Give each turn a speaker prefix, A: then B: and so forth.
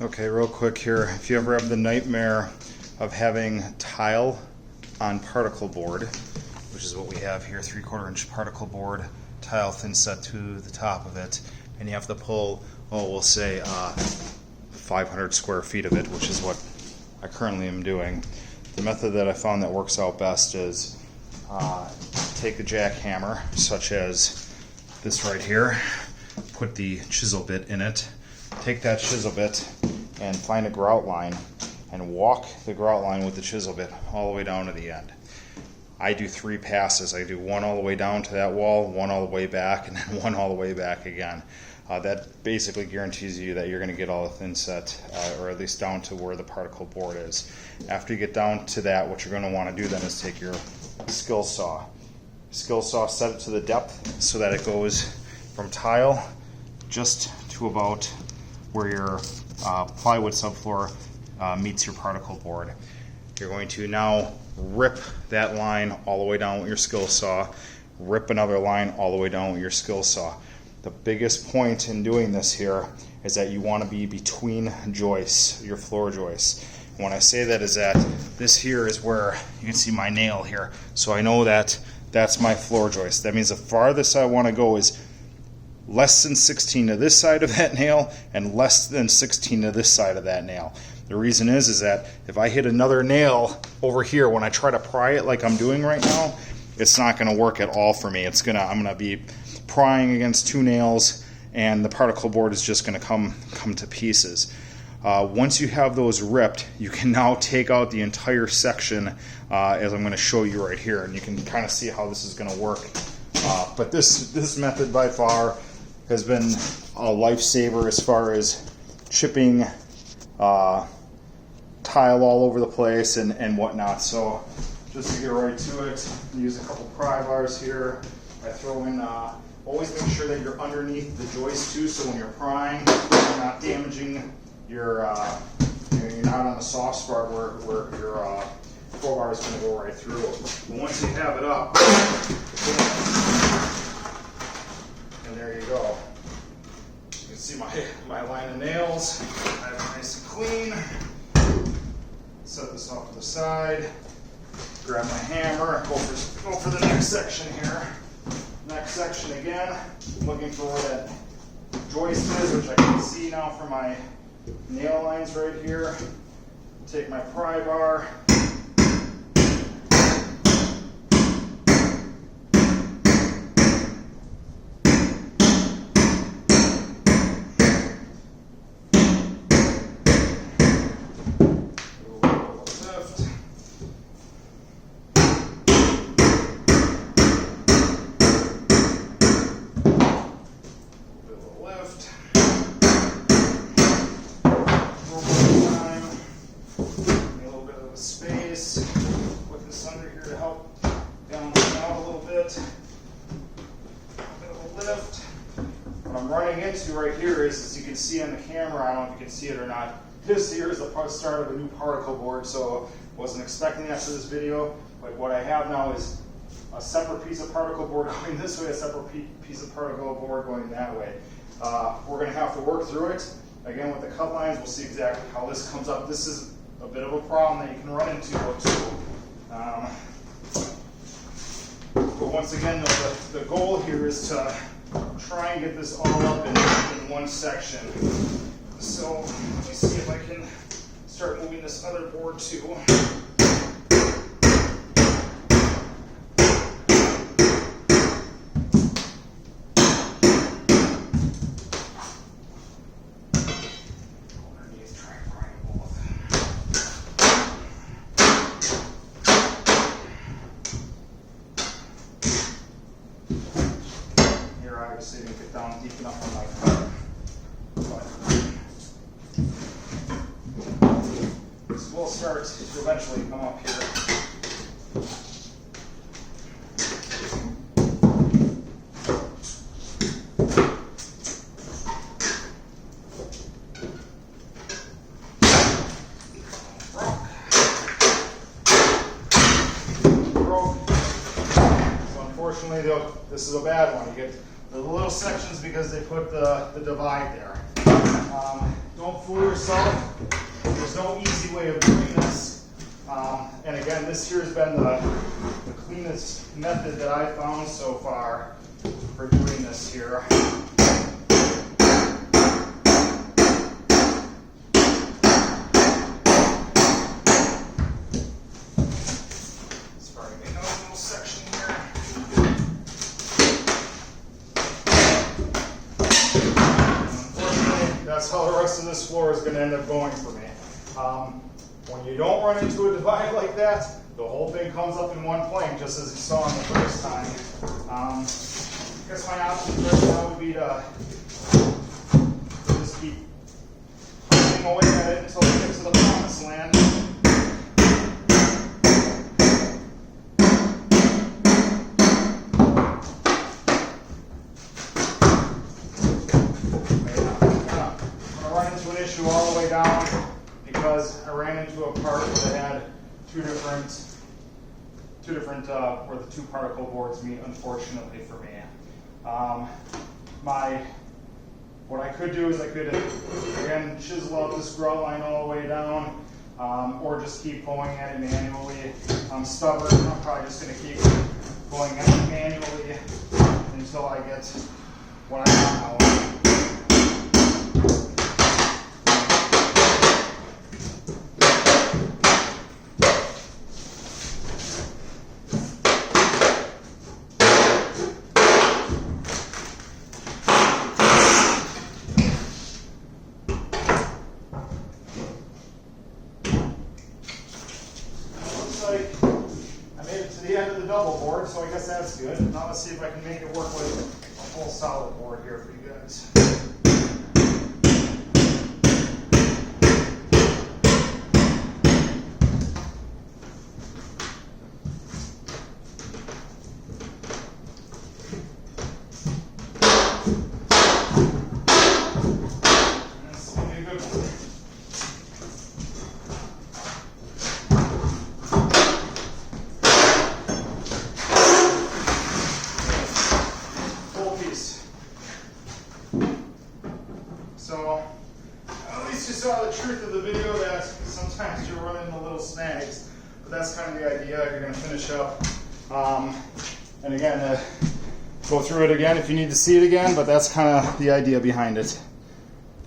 A: Okay, real quick here, if you ever have the nightmare of having tile on particle board, which is what we have here, 3/4 inch particle board, tile thin set to the top of it, and you have to pull, we'll say 500 square feet of it, which is what I currently am doing. The method that I found that works out best is take a jackhammer, such as this right here, put the chisel bit in it, take that chisel bit and find a grout line and walk the grout line with the chisel bit all the way down to the end. I do 3 passes. I do one all the way down to that wall, one all the way back, and then one all the way back again. That basically guarantees you that you're going to get all the thin set, or at least down to where the particle board is. After you get down to that, what you're going to want to do then is take your skill saw. Set it to the depth so that it goes from tile just to about where your plywood subfloor meets your particle board. You're going to now rip that line all the way down with your skill saw, rip another line all the way down with your skill saw. The biggest point in doing this here is that you want to be between joists, your floor joists. And when I say that is that this here is where you can see my nail here. So I know that that's my floor joist. That means the farthest I want to go is less than 16 to this side of that nail and less than 16 to this side of that nail. The reason is that if I hit another nail over here when I try to pry it like I'm doing right now, it's not going to work at all for me. I'm going to be prying against 2 nails and the particle board is just going to come to pieces. Once you have those ripped, you can now take out the entire section as I'm going to show you right here, and you can kind of see how this is going to work. But this method by far has been a lifesaver as far as chipping tile all over the place and whatnot. So just to get right to it, use a couple pry bars here. I throw in, always make sure that you're underneath the joist too, so when you're prying, you're not damaging your, you're not on the soft spot where your crowbar is going to go right through. But once you have it up, and there you go. You can see my line of nails. I have it nice and clean. Set this off to the side. Grab my hammer. Go for the next section here. Next section again. Looking for where that joist is, which I can see now from my nail lines right here. Take my pry bar. What I'm running into right here is, as you can see on the camera, I don't know if you can see it or not, this here is the start of a new particle board, so wasn't expecting that for this video, but what I have now is a separate piece of particle board going this way, a separate piece of particle board going that way. We're going to have to work through it. Again, with the cut lines, we'll see exactly how this comes up. This is a bit of a problem that you can run into too. But once again, the goal here is to try and get this all up in one section. So let me see if I can start moving this other board too. Obviously didn't get down deep enough on my cut, but this will start to eventually come up here. Broke. So unfortunately, this is a bad one. You get the little sections because they put the divide there. Don't fool yourself. There's no easy way of doing this. And again, this here has been the cleanest method that I've found so far for doing this here. Sorry, make another little section here. Unfortunately, that's how the rest of this floor is going to end up going for me. When you don't run into a divide like that, the whole thing comes up in one plank, just as you saw in the first time. I guess my option right now would be to just keep hunting away at it until we get to the promised land. I'm going to run into an issue all the way down, because I ran into a part that had two different where the two particle boards meet, unfortunately for me. What I could do is I could, again, chisel out this grout line all the way down, or just keep pulling at it manually. I'm stubborn, I'm probably just going to keep pulling at it manually until I get what I want out. Like I made it to the end of the double board, so I guess that's good. Now let's see if I can make it work with a full solid board here for you guys. This will be a good one. So, at least you saw the truth of the video that sometimes you're running into little snags, but that's kind of the idea. You're going to finish up, and again, go through it again if you need to see it again, but that's kind of the idea behind it.